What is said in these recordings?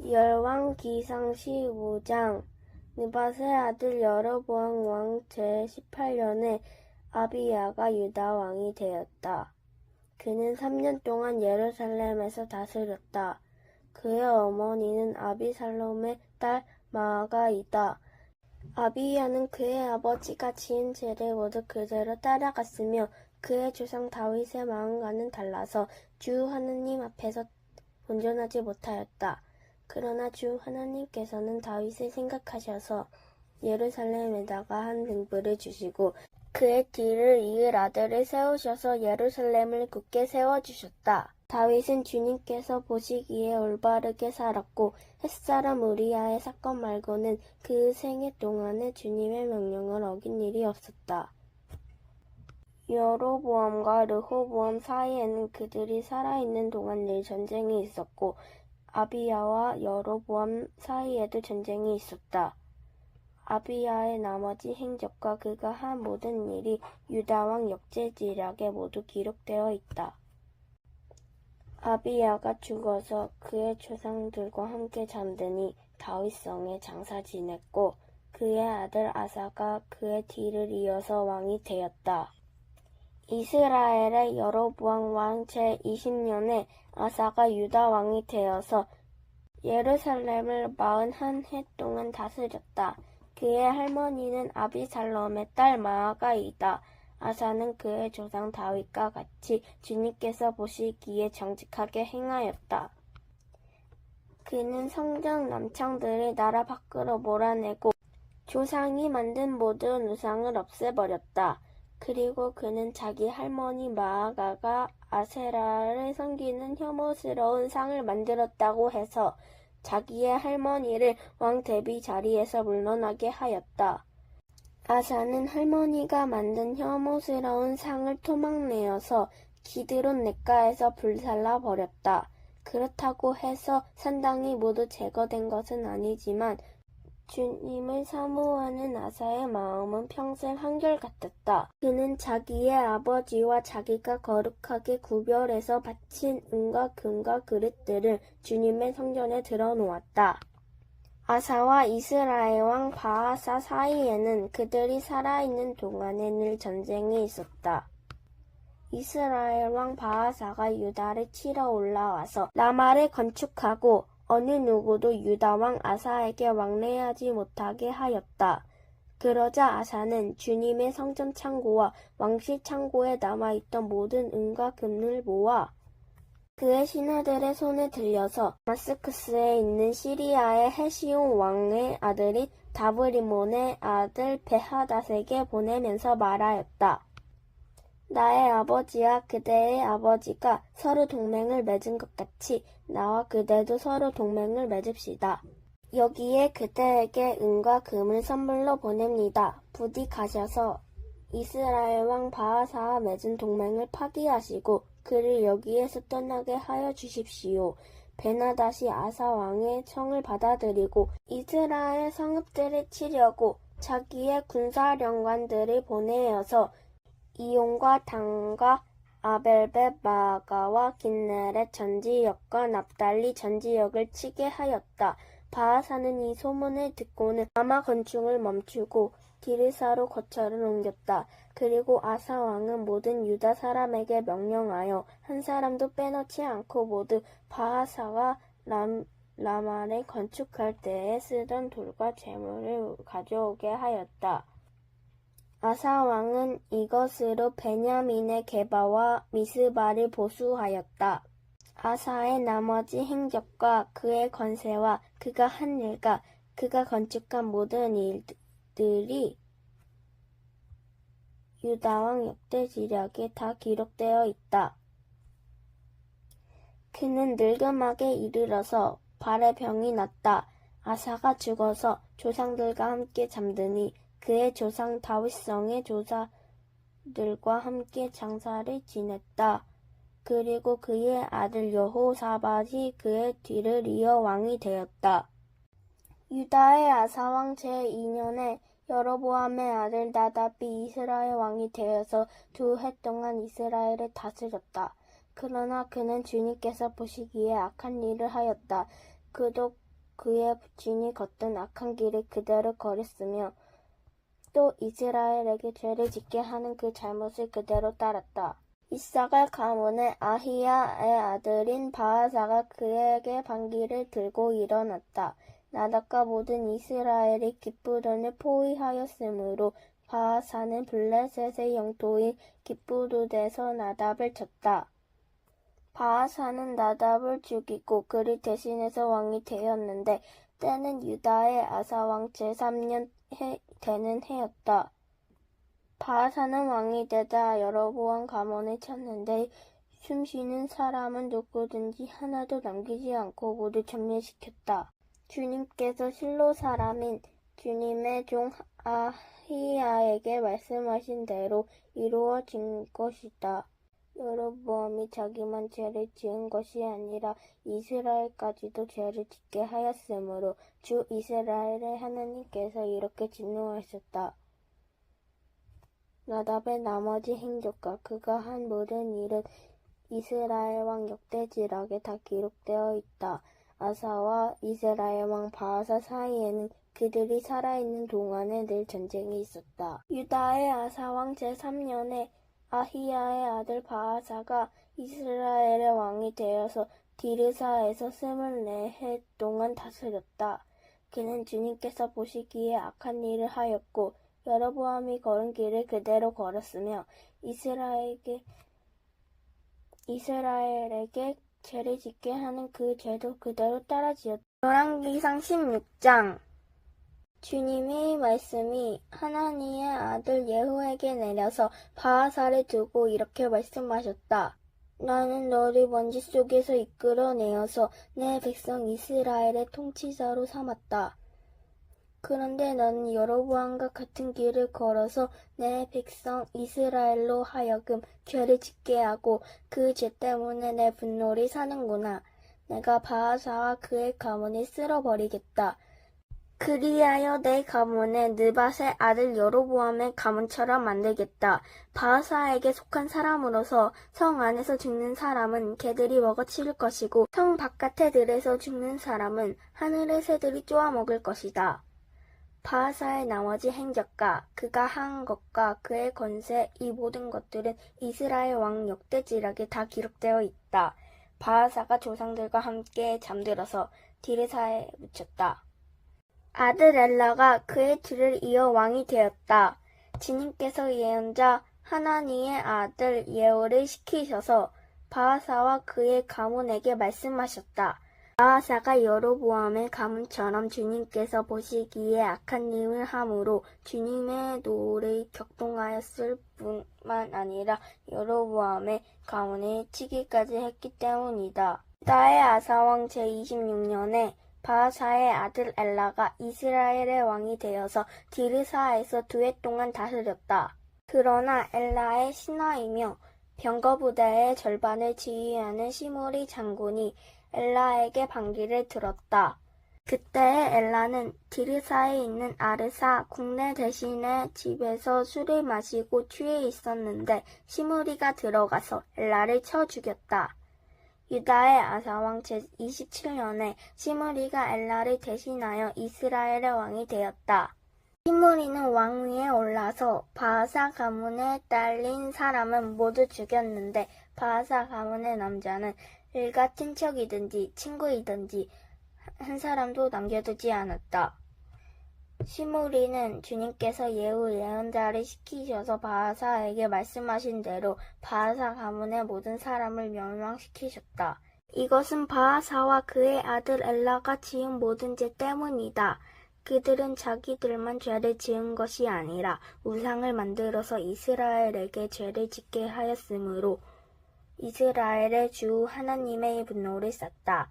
열왕기상 15장 느밧의 아들 여로보암 왕 제18년에 아비야가 유다 왕이 되었다. 그는 3년 동안 예루살렘에서 다스렸다. 그의 어머니는 아비살롬의 딸 마아가이다. 아비야는 그의 아버지가 지은 죄를 모두 그대로 따라갔으며 그의 조상 다윗의 마음과는 달라서 주 하나님 앞에서 온전하지 못하였다. 그러나 주 하나님께서는 다윗을 생각하셔서 예루살렘에다가 한 등불을 주시고 그의 뒤를 이을 아들을 세우셔서 예루살렘을 굳게 세워주셨다. 다윗은 주님께서 보시기에 올바르게 살았고 햇사람 우리아의 사건 말고는 그 생애 동안에 주님의 명령을 어긴 일이 없었다. 여로보암과 르호보암 사이에는 그들이 살아있는 동안 늘 전쟁이 있었고 아비야와 여로보암 사이에도 전쟁이 있었다. 아비야의 나머지 행적과 그가 한 모든 일이 유다왕 역대지략에 모두 기록되어 있다. 아비야가 죽어서 그의 조상들과 함께 잠드니 다윗성에 장사 지냈고 그의 아들 아사가 그의 뒤를 이어서 왕이 되었다. 이스라엘의 여로보암 왕 제20년에 아사가 유다 왕이 되어서 예루살렘을 41해 동안 다스렸다. 그의 할머니는 아비살롬의 딸 마아가이다. 아사는 그의 조상 다윗과 같이 주님께서 보시기에 정직하게 행하였다. 그는 성전 남창들을 나라 밖으로 몰아내고 조상이 만든 모든 우상을 없애버렸다. 그리고 그는 자기 할머니 마아가가 아세라를 섬기는 혐오스러운 상을 만들었다고 해서 자기의 할머니를 왕 대비 자리에서 물러나게 하였다. 아사는 할머니가 만든 혐오스러운 상을 토막내어서 기드론 냇가에서 불살라 버렸다. 그렇다고 해서 산당이 모두 제거된 것은 아니지만 주님을 사모하는 아사의 마음은 평생 한결같았다. 그는 자기의 아버지와 자기가 거룩하게 구별해서 바친 은과 금과 그릇들을 주님의 성전에 들어놓았다. 아사와 이스라엘 왕 바아사 사이에는 그들이 살아있는 동안에 늘 전쟁이 있었다. 이스라엘 왕 바아사가 유다를 치러 올라와서 라마를 건축하고 어느 누구도 유다 왕 아사에게 왕래하지 못하게 하였다. 그러자 아사는 주님의 성전 창고와 왕실 창고에 남아있던 모든 은과 금을 모아 그의 신하들의 손에 들려서 다마스쿠스에 있는 시리아의 헤시온 왕의 아들인 다브리몬의 아들 베하닷에게 보내면서 말하였다. 나의 아버지와 그대의 아버지가 서로 동맹을 맺은 것 같이 나와 그대도 서로 동맹을 맺읍시다. 여기에 그대에게 은과 금을 선물로 보냅니다. 부디 가셔서 이스라엘 왕 바아사와 맺은 동맹을 파기하시고 그를 여기에서 떠나게 하여 주십시오. 베나닷이 아사 왕의 청을 받아들이고 이스라엘 성읍들을 치려고 자기의 군사령관들을 보내어서 이온과 단과 아벨벳 마아가와 긴네렛 전 지역과 납달리 전 지역을 치게 하였다. 바아사는 이 소문을 듣고는 라마 건축을 멈추고 디르사로 거처를 옮겼다. 그리고 아사 왕은 모든 유다 사람에게 명령하여 한 사람도 빼놓지 않고 모두 바아사가 라마를 건축할 때에 쓰던 돌과 재물을 가져오게 하였다. 아사 왕은 이것으로 베냐민의 게바와 미스바를 보수하였다. 아사의 나머지 행적과 그의 권세와 그가 한 일과 그가 건축한 모든 일들이 유다왕 역대지략에 다 기록되어 있다. 그는 늙음하게 이르러서 발에 병이 났다. 아사가 죽어서 조상들과 함께 잠드니 그의 조상 다윗성의 조사들과 함께 장사를 지냈다. 그리고 그의 아들 여호사밧이 그의 뒤를 이어 왕이 되었다. 유다의 아사왕 제2년에 여로보암의 아들 나답이 이스라엘 왕이 되어서 2해 동안 이스라엘을 다스렸다. 그러나 그는 주님께서 보시기에 악한 일을 하였다. 그도 그의 부친이 걷던 악한 길을 그대로 걸었으며 또 이스라엘에게 죄를 짓게 하는 그 잘못을 그대로 따랐다. 이삭의 가문의 아히야의 아들인 바아사가 그에게 반기를 들고 일어났다. 나답과 모든 이스라엘이 기쁘돈을 포위하였으므로 바아사는 블레셋의 영토인 기쁘롯에서 나답을 쳤다. 바아사는 나답을 죽이고 그를 대신해서 왕이 되었는데 때는 유다의 아사왕 제3년 되는 해였다. 바아사는 왕이 되다 여로보암 가문을 쳤는데 숨쉬는 사람은 누구든지 하나도 남기지 않고 모두 전멸시켰다. 주님께서 실로 사람인 주님의 종 아히야에게 말씀하신 대로 이루어진 것이다. 여로보암이 자기만 죄를 지은 것이 아니라 이스라엘까지도 죄를 짓게 하였으므로 주 이스라엘의 하나님께서 이렇게 진노하셨다. 나답의 나머지 행적과 그가 한 모든 일은 이스라엘 왕 역대지락에 다 기록되어 있다. 아사와 이스라엘 왕 바아사 사이에는 그들이 살아있는 동안에 늘 전쟁이 있었다. 유다의 아사 왕 제3년에 아히야의 아들 바아사가 이스라엘의 왕이 되어서 디르사에서 24해 동안 다스렸다. 그는 주님께서 보시기에 악한 일을 하였고 여로보암이 걸은 길을 그대로 걸었으며 이스라엘에게 죄를 짓게 하는 그 죄도 그대로 따라지었다. 열왕기상 16장. 주님의 말씀이 하나니의 아들 예후에게 내려서 바아사를 두고 이렇게 말씀하셨다. 나는 너를 먼지 속에서 이끌어내어서 내 백성 이스라엘의 통치자로 삼았다. 그런데 너는 여로보암과 같은 길을 걸어서 내 백성 이스라엘로 하여금 죄를 짓게 하고 그 죄 때문에 내 분노를 사는구나. 내가 바아사와 그의 가문을 쓸어버리겠다. 그리하여 내 가문을 느밧의 아들 여로보암의 가문처럼 만들겠다. 바아사에게 속한 사람으로서 성 안에서 죽는 사람은 개들이 먹어치울 것이고 성 바깥의 들에서 죽는 사람은 하늘의 새들이 쪼아먹을 것이다. 바아사의 나머지 행적과 그가 한 것과 그의 권세 이 모든 것들은 이스라엘 왕 역대지락에 다 기록되어 있다. 바아사가 조상들과 함께 잠들어서 디르사에 묻혔다. 아들 엘라가 그의 뒤를 이어 왕이 되었다. 주님께서 예언자 하나니의 아들 예후를 시키셔서 바아사와 그의 가문에게 말씀하셨다. 바아사가 여로보암의 가문처럼 주님께서 보시기에 악한 일을 함으로 주님의 노를 격동하였을 뿐만 아니라 여로보암의 가문을 치기까지 했기 때문이다. 유다의 아사왕 제26년에 바아사의 아들 엘라가 이스라엘의 왕이 되어서 디르사에서 2해 동안 다스렸다. 그러나 엘라의 신하이며 병거부대의 절반을 지휘하는 시므리 장군이 엘라에게 반기를 들었다. 그때에 엘라는 디르사에 있는 아르사 국내 대신의 집에서 술을 마시고 취해 있었는데 시므리가 들어가서 엘라를 쳐 죽였다. 유다의 아사왕 제27년에 시므리가 엘라를 대신하여 이스라엘의 왕이 되었다. 시므리는 왕위에 올라서 바아사 가문에 딸린 사람은 모두 죽였는데 바아사 가문의 남자는 일가 친척이든지 친구이든지 한 사람도 남겨두지 않았다. 시므리는 주님께서 예후 예언자를 시키셔서 바아사에게 말씀하신 대로 바아사 가문의 모든 사람을 멸망시키셨다. 이것은 바아사와 그의 아들 엘라가 지은 모든 죄 때문이다. 그들은 자기들만 죄를 지은 것이 아니라 우상을 만들어서 이스라엘에게 죄를 짓게 하였으므로 이스라엘의 주 하나님의 분노를 샀다.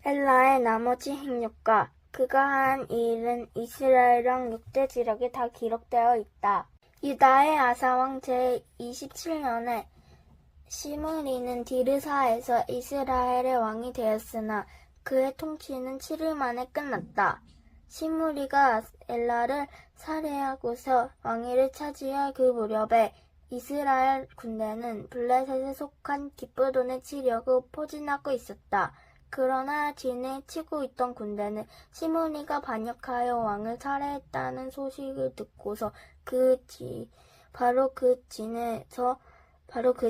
엘라의 나머지 행역과 그가 한 일은 이스라엘 왕 역대지락에 다 기록되어 있다. 유다의 아사왕 제27년에 시므리는 디르사에서 이스라엘의 왕이 되었으나 그의 통치는 7일 만에 끝났다. 시므리가 엘라를 살해하고서 왕위를 차지할 그 무렵에 이스라엘 군대는 블레셋에 속한 기브돈을 치려고 포진하고 있었다. 그러나 진에 치고 있던 군대는 시므리가 반역하여 왕을 살해했다는 소식을 듣고서 바로 그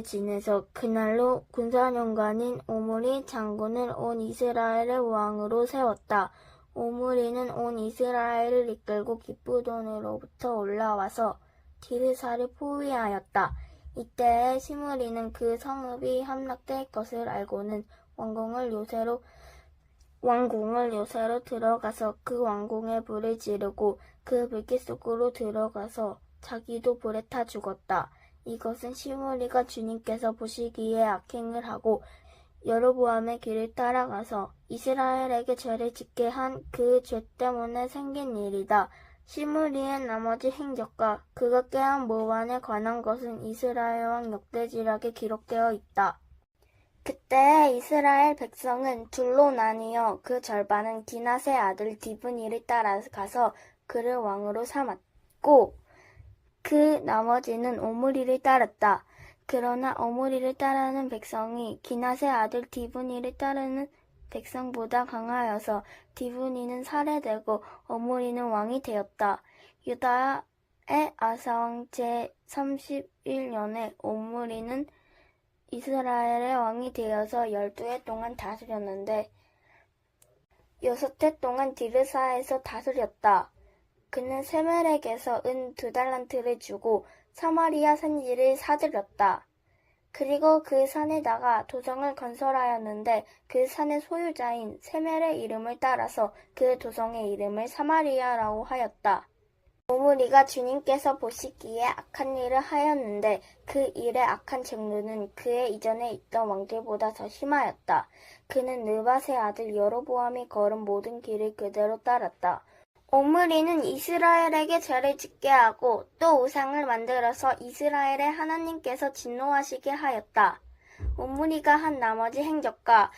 진에서 그날로 군사령관인 오므리 장군을 온 이스라엘의 왕으로 세웠다. 오므리는 온 이스라엘을 이끌고 기브돈으로부터 올라와서 디르사를 포위하였다. 이때에 시므리는 그 성읍이 함락될 것을 알고는 왕궁을 요새로 들어가서 그 왕궁에 불을 지르고 그 불길 속으로 들어가서 자기도 불에 타 죽었다. 이것은 시므리가 주님께서 보시기에 악행을 하고 여로보암의 길을 따라가서 이스라엘에게 죄를 짓게 한 그 죄 때문에 생긴 일이다. 시므리의 나머지 행적과 그가 꾀한 모반에 관한 것은 이스라엘 왕 역대지락에 기록되어 있다. 그때 이스라엘 백성은 둘로 나뉘어 그 절반은 기낫의 아들 디브니를 따라가서 그를 왕으로 삼았고 그 나머지는 오므리를 따랐다. 그러나 오므리를 따르는 백성이 기낫의 아들 디브니를 따르는 백성보다 강하여서 디브니는 살해되고 오므리는 왕이 되었다. 유다의 아사왕 제31년에 오므리는 이스라엘의 왕이 되어서 12해 동안 다스렸는데 6해 동안 디르사에서 다스렸다. 그는 세멜에게서 은 2달란트를 주고 사마리아 산지를 사들였다. 그리고 그 산에다가 도성을 건설하였는데 그 산의 소유자인 세멜의 이름을 따라서 그 도성의 이름을 사마리아라고 하였다. 오므리가 주님께서 보시기에 악한 일을 하였는데 그 일의 악한 정도는 그의 이전에 있던 왕들보다 더 심하였다. 그는 느밧의 아들 여로보암이 걸은 모든 길을 그대로 따랐다. 오므리는 이스라엘에게 죄를 짓게 하고 또 우상을 만들어서 이스라엘의 하나님께서 진노하시게 하였다. 오므리가 한 나머지 행적과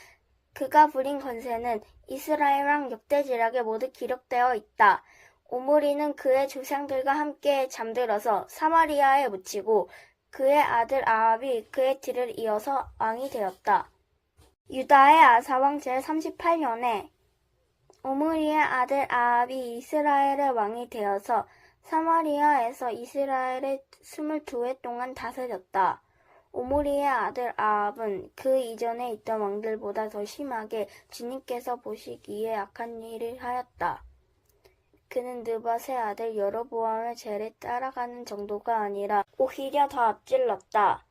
그가 부린 권세는 이스라엘 왕 역대지락에 모두 기록되어 있다. 오므리는 그의 조상들과 함께 잠들어서 사마리아에 묻히고 그의 아들 아합이 그의 뒤를 이어서 왕이 되었다. 유다의 아사왕 제38년에 오므리의 아들 아합이 이스라엘의 왕이 되어서 사마리아에서 이스라엘을 22해 동안 다스렸다. 오므리의 아들 아합은 그 이전에 있던 왕들보다 더 심하게 주님께서 보시기에 악한 일을 하였다. 그는 느밧의 아들 여로보암의 죄를 따라가는 정도가 아니라 오히려 더 앞질렀다.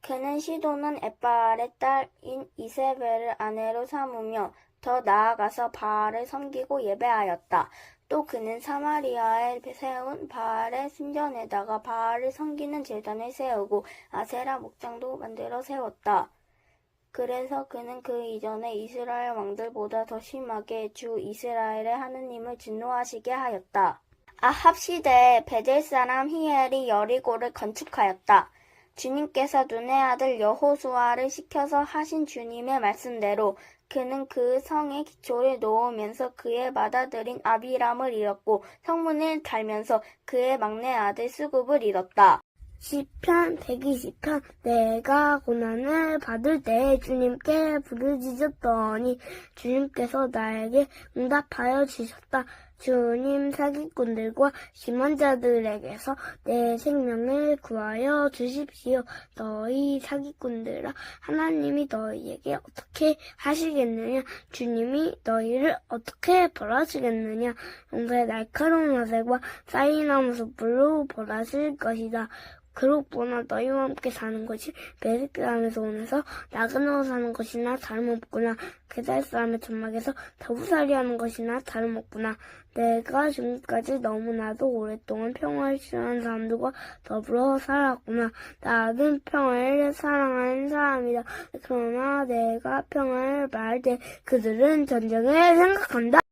그는 시도는 엣바알의 딸인 이세벨을 아내로 삼으며 더 나아가서 바알을 섬기고 예배하였다. 또 그는 사마리아에 세운 바알의 신전에다가 바알을 섬기는 제단을 세우고 아세라 목장도 만들어 세웠다. 그래서 그는 그 이전에 이스라엘 왕들보다 더 심하게 주 이스라엘의 하느님을 진노하시게 하였다. 아합 시대에 베델 사람 히엘이 여리고를 건축하였다. 주님께서 눈의 아들 여호수아를 시켜서 하신 주님의 말씀대로 그는 그 성에 기초를 놓으면서 그의 맏아들인 아비람을 잃었고 성문을 달면서 그의 막내 아들 수굽을 잃었다. 시편 120편 내가 고난을 받을 때 주님께 부르짖었더니 주님께서 나에게 응답하여 주셨다. 주님 사기꾼들과 심한 자들에게서 내 생명을 구하여 주십시오. 너희 사기꾼들아 하나님이 너희에게 어떻게 하시겠느냐? 주님이 너희를 어떻게 벌하시겠느냐? 용사의 날카로운 화살과 쌓이나무 숯불로 벌하실 것이다. 그룹보나 너희와 함께 사는 것이 베르 사람에서 오면서 나그네로 사는 것이나 다름없구나. 게살 사람의 전막에서 더부살이 하는 것이나 다름없구나. 내가 지금까지 너무나도 오랫동안 평화를 싫어하는 사람들과 더불어 살았구나. 나는 평화를 사랑하는 사람이다. 그러나 내가 평화를 말할 때 그들은 전쟁을 생각한다.